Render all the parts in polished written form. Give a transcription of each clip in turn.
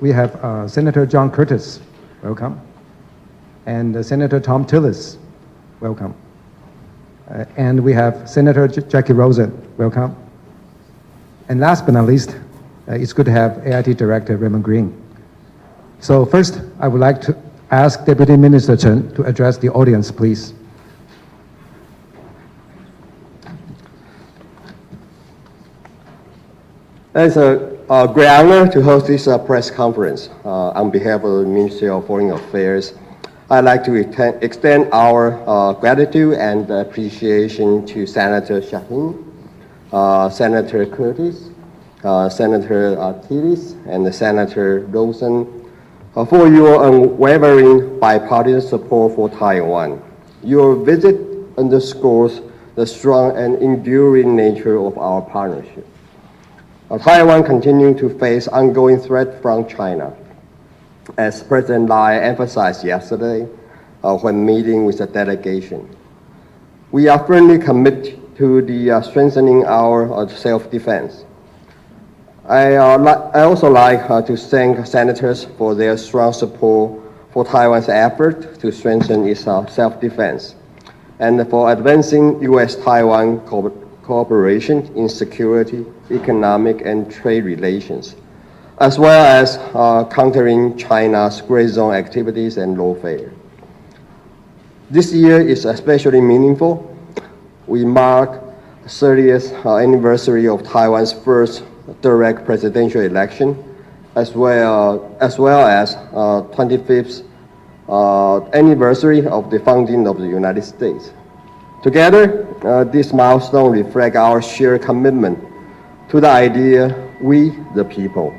we have Senator John Curtis, welcome, and Senator Tom Tillis, welcome. And we have Senator Jackie Rosen, welcome. And last but not least, it's good to have AIT Director Raymond Green. So first, I would like to ask Deputy Minister Chen to address the audience, please. It's a great honor to host this press conference. On behalf of the Ministry of Foreign Affairs, I'd like to extend our gratitude and appreciation to Senator Shaheen, Senator Curtis, Senator Tillis, and Senator Rosen for your unwavering bipartisan support for Taiwan. Your visit underscores the strong and enduring nature of our partnership. Taiwan continues to face ongoing threat from China. As President Lai emphasized yesterday when meeting with the delegation, we are firmly committed to the strengthening our self-defense. I also like to thank senators for their strong support for Taiwan's effort to strengthen its self-defense and for advancing U.S.-Taiwan cooperation in security, economic, and trade relations, as well as countering China's gray zone activities and lawfare. This year is especially meaningful. We mark the 30th anniversary of Taiwan's first direct presidential election, as well as 25th anniversary of the founding of the United States. Together, this milestone reflects our shared commitment to the idea, we the people.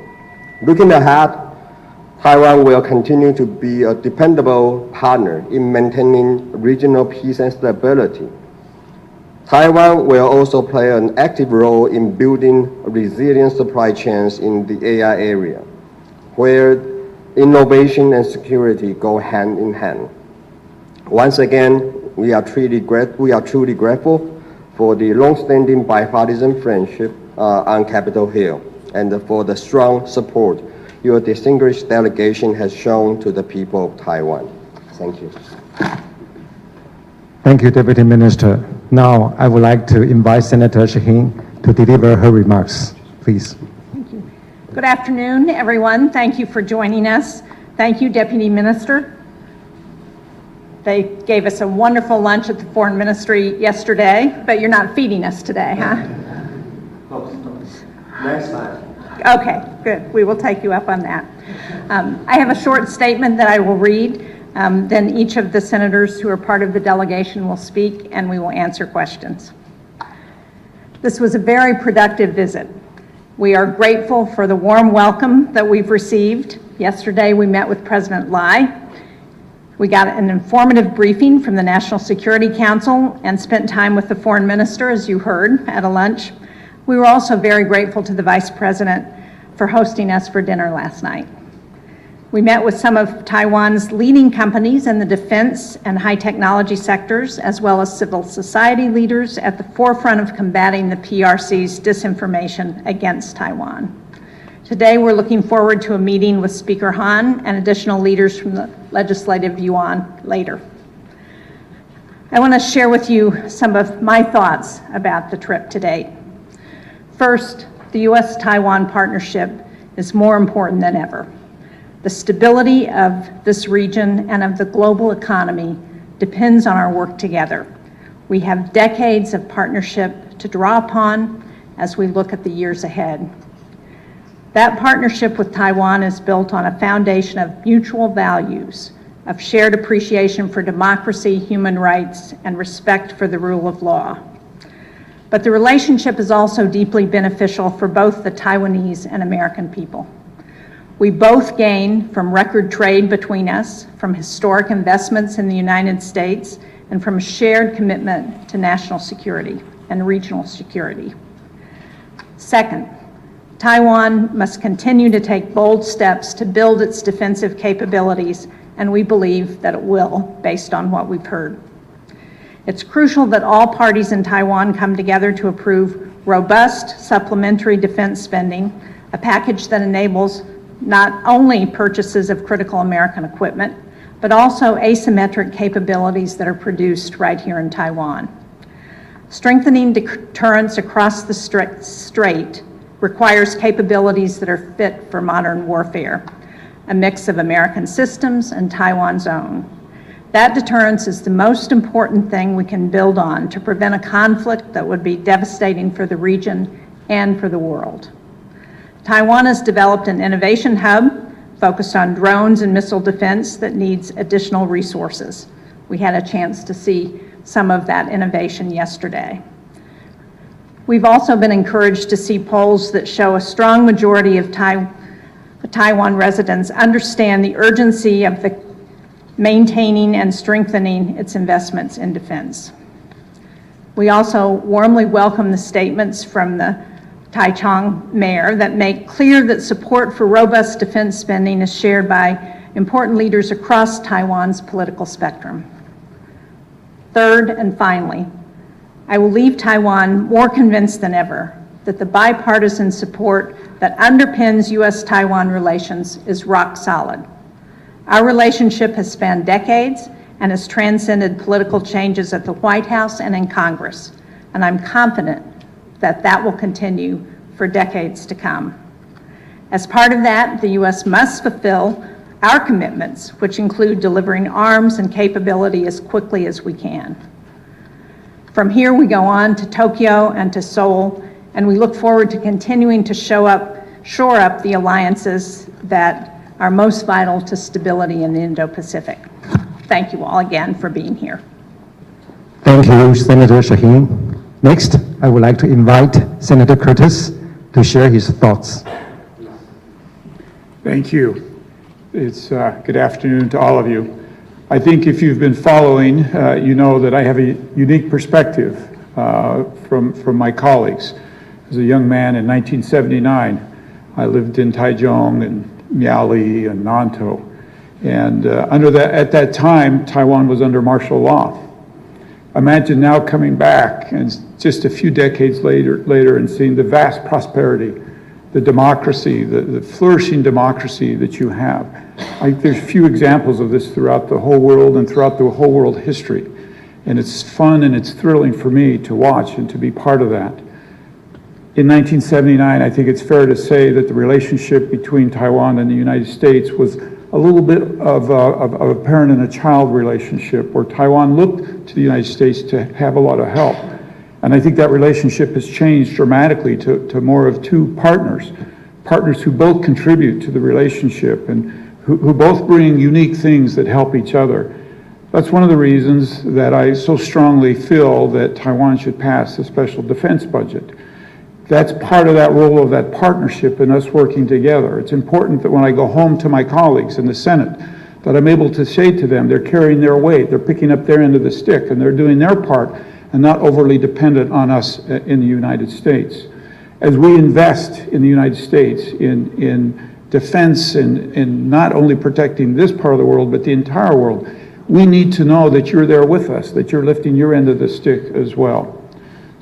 Looking ahead, Taiwan will continue to be a dependable partner in maintaining regional peace and stability. Taiwan will also play an active role in building resilient supply chains in the AI area, where innovation and security go hand in hand. Once again, we are truly grateful for the long-standing bipartisan friendship on Capitol Hill and for the strong support your distinguished delegation has shown to the people of Taiwan. Thank you. Thank you, Deputy Minister. Now, I would like to invite Senator Shaheen to deliver her remarks. Please. Thank you. Good afternoon, everyone. Thank you for joining us. Thank you, Deputy Minister. They gave us a wonderful lunch at the Foreign Ministry yesterday, but you're not feeding us today, huh? Next time. Okay, good. We will take you up on that. I have a short statement that I will read. Then each of the senators who are part of the delegation will speak and we will answer questions. This was a very productive visit. We are grateful for the warm welcome that we've received. Yesterday we met with President Lai. We got an informative briefing from the National Security Council and spent time with the Foreign Minister, as you heard, at a lunch. We were also very grateful to the Vice President for hosting us for dinner last night. We met with some of Taiwan's leading companies in the defense and high technology sectors, as well as civil society leaders at the forefront of combating the PRC's disinformation against Taiwan. Today, we're looking forward to a meeting with Speaker Han and additional leaders from the Legislative Yuan later. I want to share with you some of my thoughts about the trip to date. First, the U.S.-Taiwan partnership is more important than ever. The stability of this region and of the global economy depends on our work together. We have decades of partnership to draw upon as we look at the years ahead. That partnership with Taiwan is built on a foundation of mutual values, of shared appreciation for democracy, human rights, and respect for the rule of law. But the relationship is also deeply beneficial for both the Taiwanese and American people. We both gain from record trade between us, from historic investments in the United States, and from a shared commitment to national security and regional security. Second, Taiwan must continue to take bold steps to build its defensive capabilities, and we believe that it will, based on what we've heard. It's crucial that all parties in Taiwan come together to approve robust supplementary defense spending, a package that enables not only purchases of critical American equipment, but also asymmetric capabilities that are produced right here in Taiwan. Strengthening deterrence across the strait requires capabilities that are fit for modern warfare, a mix of American systems and Taiwan's own. That deterrence is the most important thing we can build on to prevent a conflict that would be devastating for the region and for the world. Taiwan has developed an innovation hub focused on drones and missile defense that needs additional resources. We had a chance to see some of that innovation yesterday. We've also been encouraged to see polls that show a strong majority of Taiwan residents understand the urgency of maintaining and strengthening its investments in defense. We also warmly welcome the statements from the Taichung mayor that make clear that support for robust defense spending is shared by important leaders across Taiwan's political spectrum. Third and finally, I will leave Taiwan more convinced than ever that the bipartisan support that underpins U.S.-Taiwan relations is rock solid. Our relationship has spanned decades and has transcended political changes at the White House and in Congress, and I'm confident that that will continue for decades to come. As part of that, the U.S. must fulfill our commitments, which include delivering arms and capability as quickly as we can. From here, we go on to Tokyo and to Seoul, and we look forward to continuing to shore up the alliances that are most vital to stability in the Indo-Pacific. Thank you all again for being here. Thank you, Senator Shaheen. Next, I would like to invite Senator Curtis to share his thoughts. Thank you. It's good afternoon to all of you. I think if you've been following, you know that I have a unique perspective from my colleagues. As a young man in 1979, I lived in Taichung and Miaoli and Nantou. And at that time, Taiwan was under martial law. Imagine now coming back and just a few decades later and seeing the vast prosperity, the democracy, the flourishing democracy that you have. There's few examples of this throughout the whole world and throughout the whole world history. And it's fun and it's thrilling for me to watch and to be part of that. In 1979, I think it's fair to say that the relationship between Taiwan and the United States was a little bit of a parent and a child relationship, where Taiwan looked to the United States to have a lot of help. And I think that relationship has changed dramatically to more of two partners who both contribute to the relationship and who both bring unique things that help each other. That's one of the reasons that I so strongly feel that Taiwan should pass a special defense budget. That's part of that role of that partnership and us working together. It's important that when I go home to my colleagues in the Senate, that I'm able to say to them, they're carrying their weight, they're picking up their end of the stick, and they're doing their part and not overly dependent on us in the United States. As we invest in the United States in defense and not only protecting this part of the world, but the entire world, we need to know that you're there with us, that you're lifting your end of the stick as well.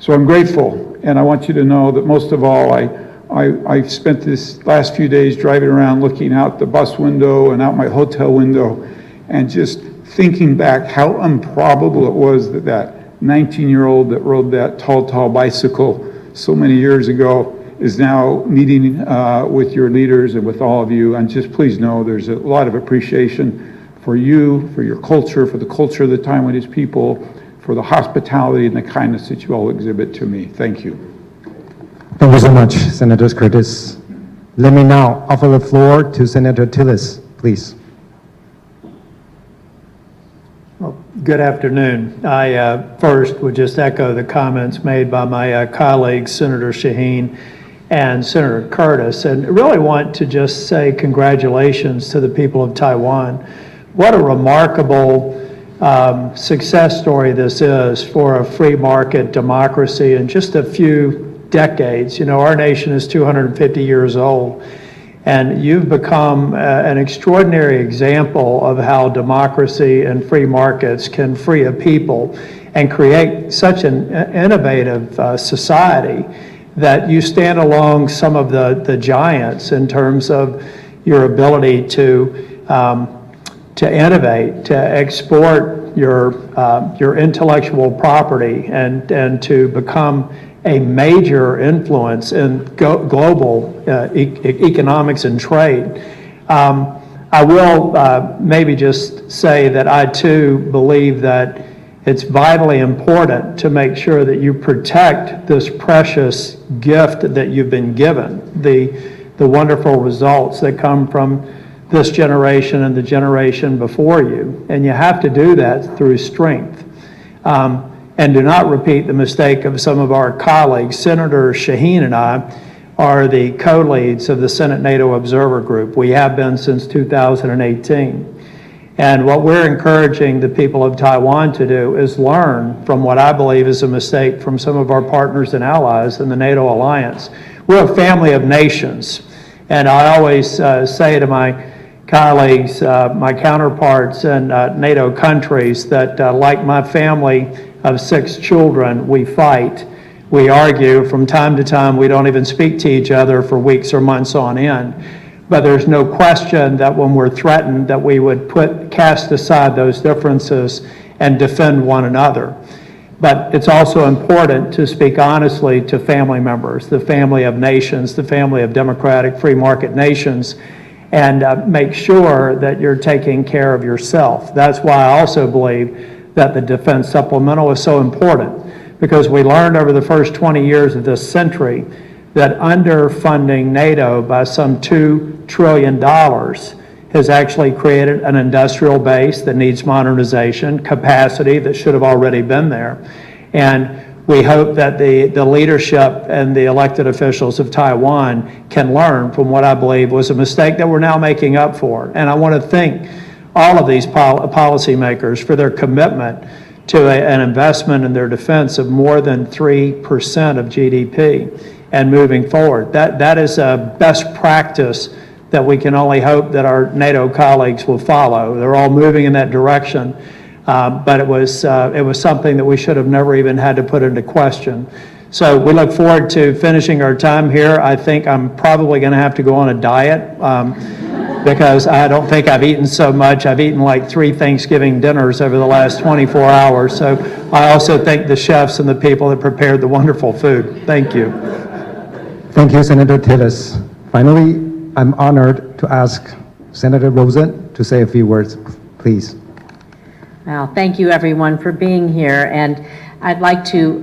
So I'm grateful, and I want you to know that most of all, I spent this last few days driving around looking out the bus window and out my hotel window and just thinking back how improbable it was that that 19-year-old that rode that tall bicycle so many years ago is now meeting with your leaders and with all of you. And just please know there's a lot of appreciation for you, for your culture, for the culture of the Taiwanese people, for the hospitality and the kindness that you all exhibit to me. Thank you. Thank you so much, Senator Curtis. Let me now offer the floor to Senator Tillis, please. Well, good afternoon. I first would just echo the comments made by my colleagues, Senator Shaheen and Senator Curtis, and really want to just say congratulations to the people of Taiwan. What a remarkable success story this is for a free market democracy in just a few decades. You know, our nation is 250 years old, and you've become an extraordinary example of how democracy and free markets can free a people and create such an innovative society that you stand along some of the giants in terms of, your ability to innovate, to export your intellectual property, and to become a major influence in global economics and trade. I will maybe just say that I too believe that it's vitally important to make sure that you protect this precious gift that you've been given, the wonderful results that come from this generation and the generation before you. And you have to do that through strength. And do not repeat the mistake of some of our colleagues. Senator Shaheen and I are the co-leads of the Senate NATO Observer Group. We have been since 2018. And what we're encouraging the people of Taiwan to do is learn from what I believe is a mistake from some of our partners and allies in the NATO alliance. We're a family of nations. And I always say to my colleagues, my counterparts in NATO countries, that like my family of 6 children, we fight, we argue from time to time. We don't even speak to each other for weeks or months on end. But there's no question that when we're threatened, that we would cast aside those differences and defend one another. But it's also important to speak honestly to family members, the family of nations, the family of democratic free market nations, and make sure that you're taking care of yourself. That's why I also believe that the defense supplemental is so important, because we learned over the first 20 years of this century that underfunding NATO by some $2 trillion has actually created an industrial base that needs modernization, capacity that should have already been there. And we hope that the leadership and the elected officials of Taiwan can learn from what I believe was a mistake that we're now making up for. And I want to thank all of these policymakers for their commitment to an investment in their defense of more than 3% of GDP and moving forward. That is a best practice that we can only hope that our NATO colleagues will follow. They're all moving in that direction, but it was something that we should have never even had to put into question. So we look forward to finishing our time here. I think I'm probably going to have to go on a diet because I don't think I've eaten so much. I've eaten like 3 Thanksgiving dinners over the last 24 hours. So I also thank the chefs and the people that prepared the wonderful food. Thank you. Thank you, Senator Tillis. Finally, I'm honored to ask Senator Rosen to say a few words, please. Well, thank you everyone for being here, and I'd like to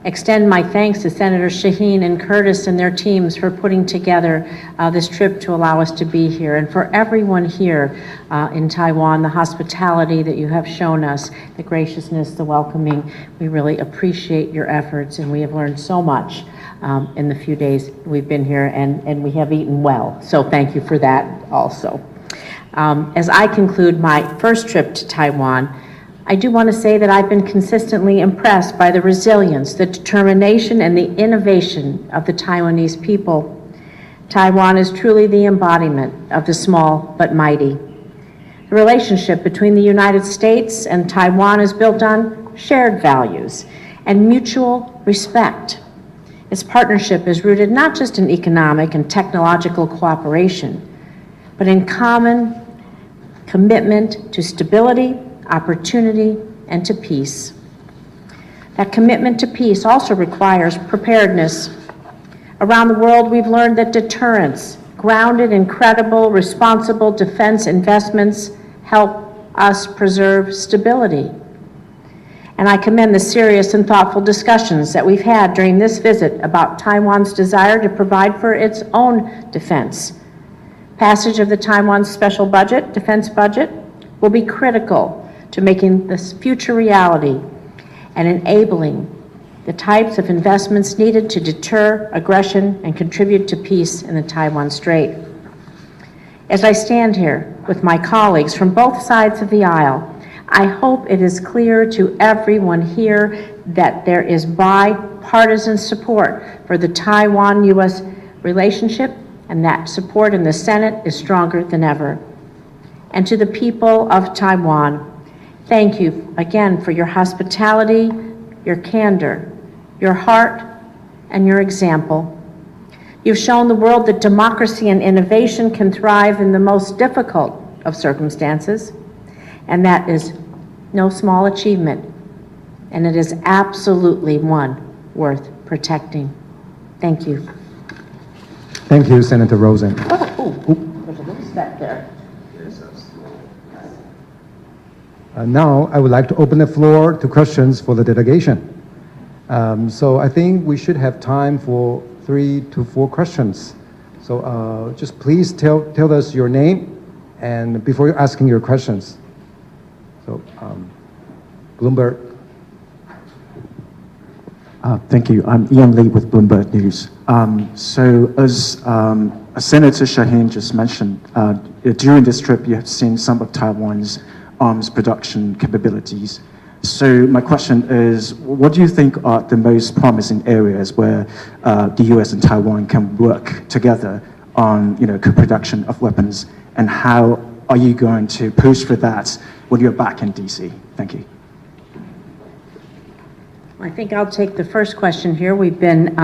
extend my thanks to Senator Shaheen and Curtis and their teams for putting together this trip to allow us to be here, and for everyone here in Taiwan, the hospitality that you have shown us, the graciousness, the welcoming. We really appreciate your efforts, and we have learned so much in the few days we've been here, and we have eaten well. So thank you for that also. As I conclude my first trip to Taiwan, I do want to say that I've been consistently impressed by the resilience, the determination, and the innovation of the Taiwanese people. Taiwan is truly the embodiment of the small but mighty. The relationship between the United States and Taiwan is built on shared values and mutual respect. Its partnership is rooted not just in economic and technological cooperation, but in common commitment to stability, opportunity, and to peace. That commitment to peace also requires preparedness. Around the world, we've learned that deterrence, grounded in credible, responsible defense investments, help us preserve stability. And I commend the serious and thoughtful discussions that we've had during this visit about Taiwan's desire to provide for its own defense. Passage of the Taiwan special budget, defense budget, will be critical to making this future reality and enabling the types of investments needed to deter aggression and contribute to peace in the Taiwan Strait. As I stand here with my colleagues from both sides of the aisle, I hope it is clear to everyone here that there is bipartisan support for the Taiwan-U.S. relationship, and that support in the Senate is stronger than ever. And to the people of Taiwan, thank you again for your hospitality, your candor, your heart, and your example. You've shown the world that democracy and innovation can thrive in the most difficult of circumstances, and that is no small achievement, and it is absolutely one worth protecting. Thank you. Thank you, Senator Rosen. There's a little step there. Now, I would like to open the floor to questions for the delegation. So I think we should have time for 3 to 4 questions. So just please tell us your name and before you're asking your questions. So Bloomberg. Thank you. I'm Ian Lee with Bloomberg News. So as Senator Shaheen just mentioned, during this trip you have seen some of Taiwan's arms production capabilities. So my question is, what do you think are the most promising areas where the US and Taiwan can work together on co-production of weapons, and how are you going to push for that when you're back in DC? Thank you. I think I'll take the first question here. We've been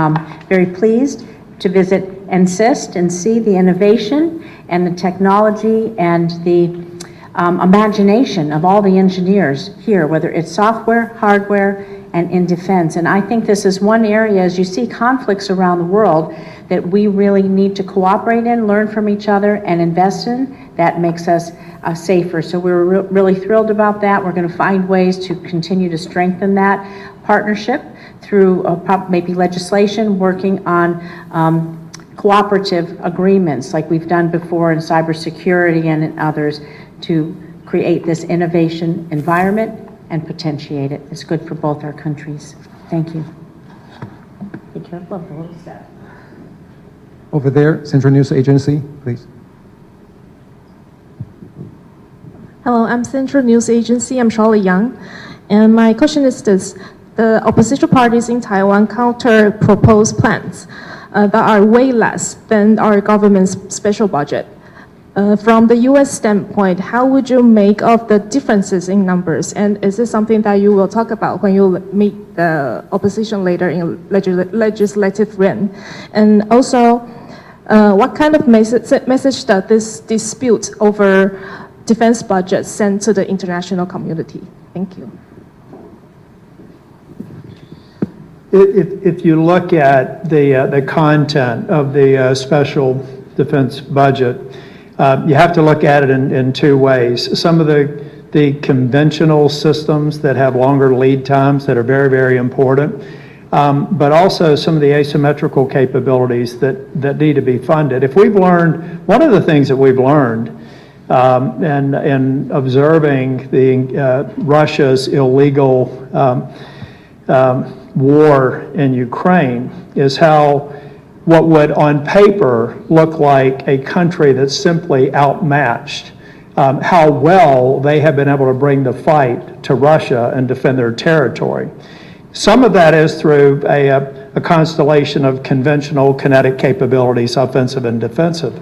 very pleased to visit NCIST and see the innovation and the technology and the imagination of all the engineers here, whether it's software, hardware, and in defense. And I think this is one area, as you see conflicts around the world, that we really need to cooperate in, learn from each other, and invest in. That makes us safer. So we're really thrilled about that. We're going to find ways to continue to strengthen that partnership through maybe legislation, working on cooperative agreements like we've done before in cybersecurity and in others, to create this innovation environment and potentiate it. It's good for both our countries. Thank you. Be careful of the little step. Over there, Central News Agency, please. Hello, I'm Central News Agency. I'm Charlie Young. And my question is this. The opposition parties in Taiwan counter proposed plans that are way less than our government's special budget. From the U.S. standpoint, how would you make of the differences in numbers? And is this something that you will talk about when you meet the opposition later in legislative reign? And also, what kind of message does this dispute over defense budget send to the international community? Thank you. If you look at the content of the special defense budget, you have to look at it in 2 ways. Some of the conventional systems that have longer lead times that are very, very important, but also some of the asymmetrical capabilities that need to be funded. If we've learned, one of the things that we've learned in observing Russia's illegal war in Ukraine is how what would on paper look like a country that's simply outmatched, how well they have been able to bring the fight to Russia and defend their territory. Some of that is through a constellation of conventional kinetic capabilities, offensive and defensive.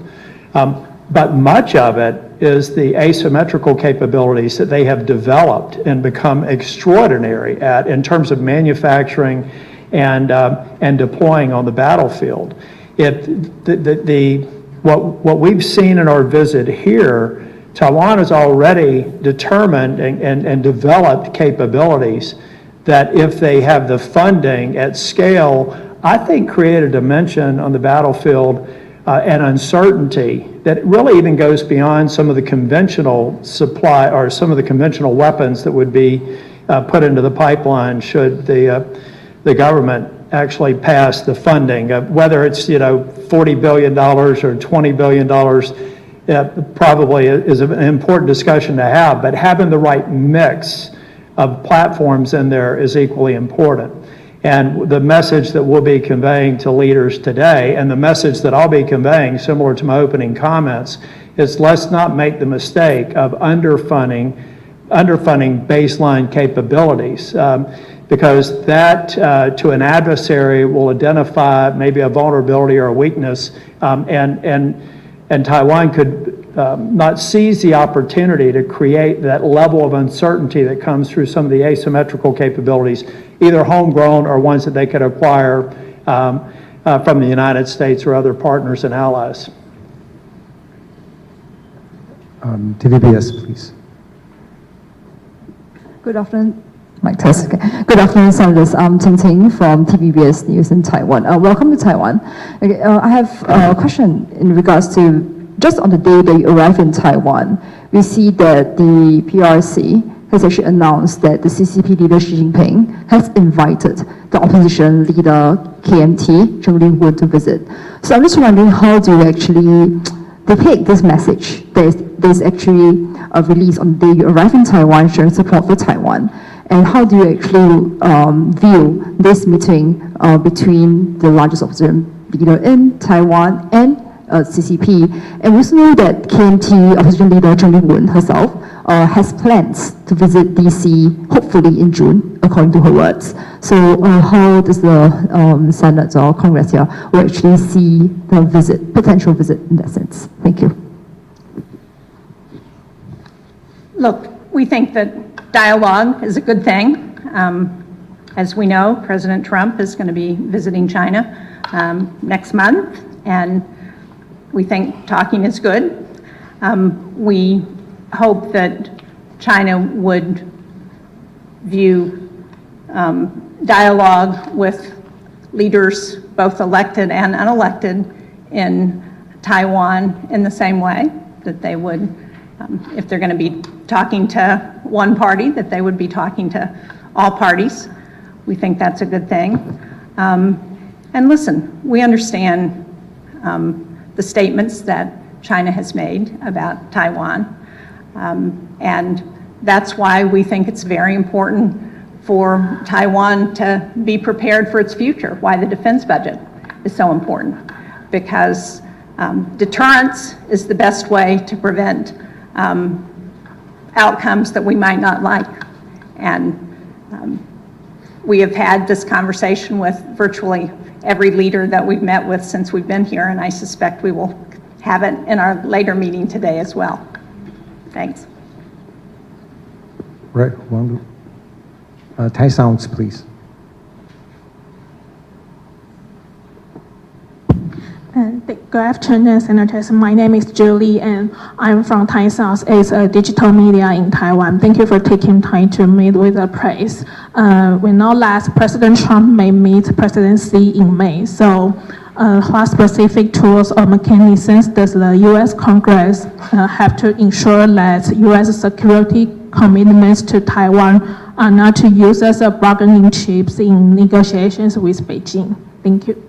But much of it is the asymmetrical capabilities that they have developed and become extraordinary at in terms of manufacturing and deploying on the battlefield. What we've seen in our visit here, Taiwan has already determined and developed capabilities that if they have the funding at scale, I think create a dimension on the battlefield and uncertainty that really even goes beyond some of the conventional supply or some of the conventional weapons that would be put into the pipeline should the government actually pass the funding. Whether it's $40 billion or $20 billion probably is an important discussion to have, but having the right mix of platforms in there is equally important. And the message that we'll be conveying to leaders today, and the message that I'll be conveying, similar to my opening comments, is let's not make the mistake of underfunding baseline capabilities, because that to an adversary will identify maybe a vulnerability or a weakness, and Taiwan could not seize the opportunity to create that level of uncertainty that comes through some of the asymmetrical capabilities, either homegrown or ones that they could acquire from the United States or other partners and allies. TVBS, please. Good afternoon. Mic test. Okay. Good afternoon, Senators. I'm Ting Ting from TVBS News in Taiwan. Welcome to Taiwan. Okay, I have a question in regards to just on the day that you arrive in Taiwan, we see that the PRC has actually announced that the CCP leader Xi Jinping has invited the opposition leader KMT, Chen Lin-wen, to visit. So I'm just wondering, how do you actually depict this message that is actually released on the day you arrive in Taiwan, showing support for Taiwan? And how do you actually view this meeting between the largest opposition leader in Taiwan and CCP? And we also know that KMT opposition leader Chen Lin-wen herself has plans to visit DC, hopefully in June, according to her words. So how does the Senate or Congress here will actually see the visit, potential visit in that sense? Thank you. Look, we think that dialogue is a good thing. As we know, President Trump is going to be visiting China next month, and we think talking is good. We hope that China would view dialogue with leaders, both elected and unelected, in Taiwan in the same way, that they would, if they're going to be talking to one party, that they would be talking to all parties. We think that's a good thing. And listen, we understand the statements that China has made about Taiwan. And that's why we think it's very important for Taiwan to be prepared for its future, why the defense budget is so important. Because deterrence is the best way to prevent outcomes that we might not like. And we have had this conversation with virtually every leader that we've met with since we've been here, and I suspect we will have it in our later meeting today as well. Thanks. Right, Thai sounds, please. Good afternoon, Senators. My name is Julie, and I'm from Thai South. It's a digital media in Taiwan. Thank you for taking time to meet with the press. We know last President Trump may meet President Xi in May. So, what specific tools or mechanisms does the U.S. Congress have to ensure that U.S. security commitments to Taiwan are not to use as a bargaining chips in negotiations with Beijing? Thank you.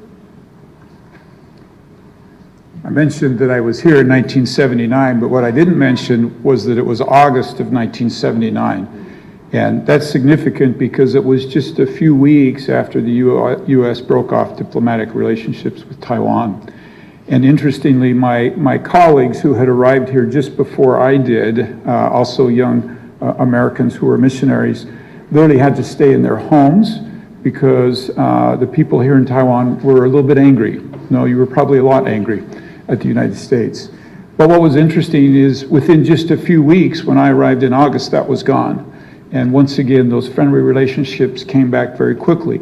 I mentioned that I was here in 1979, but what I didn't mention was that it was August of 1979. And that's significant because it was just a few weeks after the U.S. broke off diplomatic relationships with Taiwan. And interestingly, my colleagues who had arrived here just before I did, also young Americans who were missionaries, literally had to stay in their homes because the people here in Taiwan were a little bit angry. No, you were probably a lot angry at the United States. But what was interesting is within just a few weeks, when I arrived in August, that was gone. And once again, those friendly relationships came back very quickly.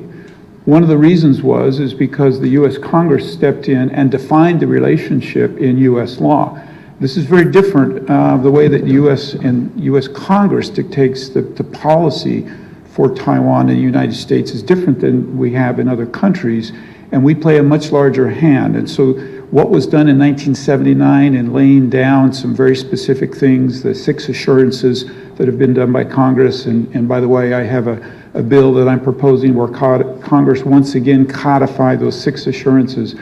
One of the reasons is because the U.S. Congress stepped in and defined the relationship in U.S. law. This is very different. The way that U.S. Congress dictates the policy for Taiwan in the United States is different than we have in other countries, and we play a much larger hand. And so what was done in 1979 in laying down some very specific things, the 6 assurances that have been done by Congress, and by the way, I have a bill that I'm proposing where Congress once again codify those 6 assurances,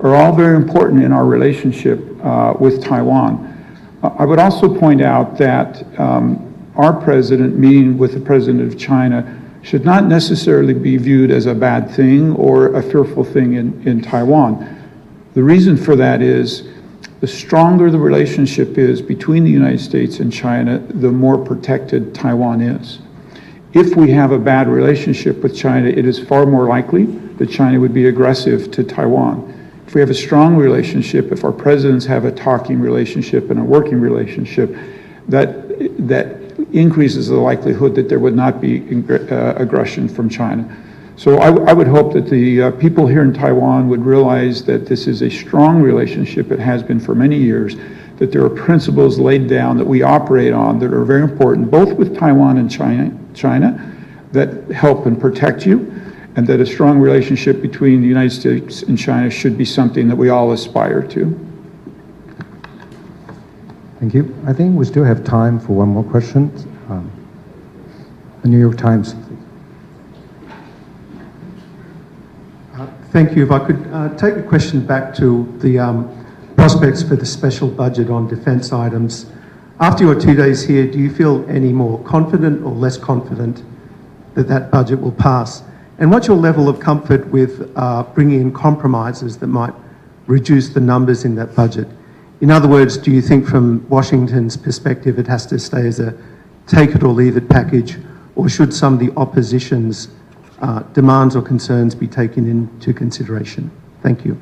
are all very important in our relationship with Taiwan. I would also point out that our president meeting with the president of China should not necessarily be viewed as a bad thing or a fearful thing in Taiwan. The reason for that is the stronger the relationship is between the United States and China, the more protected Taiwan is. If we have a bad relationship with China, it is far more likely that China would be aggressive to Taiwan. If we have a strong relationship, if our presidents have a talking relationship and a working relationship, that increases the likelihood that there would not be aggression from China. So I would hope that the people here in Taiwan would realize that this is a strong relationship. It has been for many years, that there are principles laid down that we operate on that are very important, both with Taiwan and China that help and protect you, and that a strong relationship between the United States and China should be something that we all aspire to. Thank you. I think we still have time for one more question. The New York Times. Thank you. If I could take the question back to the prospects for the special budget on defence items. After your 2 days here, do you feel any more confident or less confident that that budget will pass? And what's your level of comfort with bringing in compromises that might reduce the numbers in that budget? In other words, do you think from Washington's perspective it has to stay as a take it or leave it package, or should some of the opposition's demands or concerns be taken into consideration? Thank you.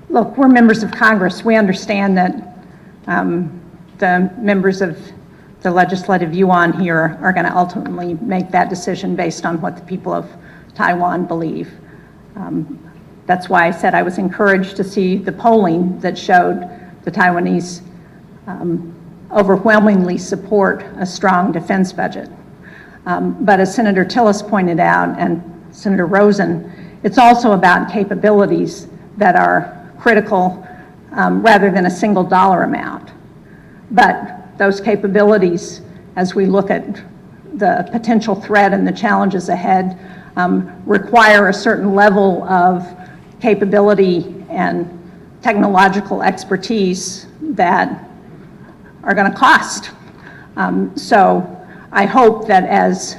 Look, we're members of Congress. We understand that the members of the legislative yuan here are going to ultimately make that decision based on what the people of Taiwan believe. That's why I said I was encouraged to see the polling that showed the Taiwanese overwhelmingly support a strong defense budget. But as Senator Tillis pointed out, and Senator Rosen, it's also about capabilities that are critical rather than a single dollar amount. But those capabilities, as we look at the potential threat and the challenges ahead, require a certain level of capability and technological expertise that are going to cost. So I hope that as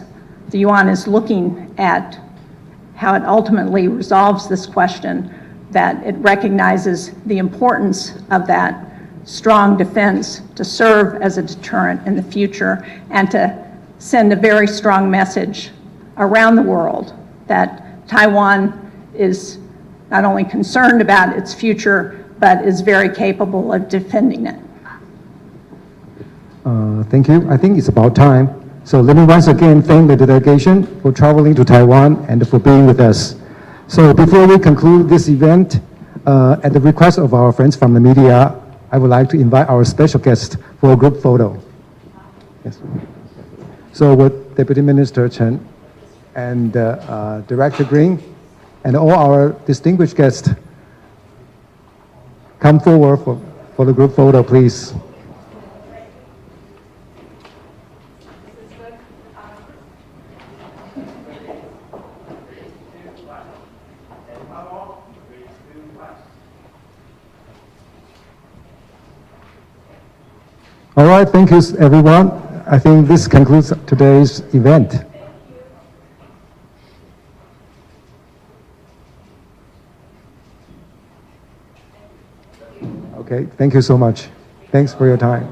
the yuan is looking at how it ultimately resolves this question, that it recognizes the importance of that strong defense to serve as a deterrent in the future and to send a very strong message around the world that Taiwan is not only concerned about its future, but is very capable of defending it. Thank you. I think it's about time. So let me once again thank the delegation for traveling to Taiwan and for being with us. So before we conclude this event, at the request of our friends from the media, I would like to invite our special guest for a group photo. Yes. So with Deputy Minister Chen and Director Green and all our distinguished guests, come forward for the group photo, please. All right, thank you, everyone. I think this concludes today's event. Okay, thank you so much. Thanks for your time.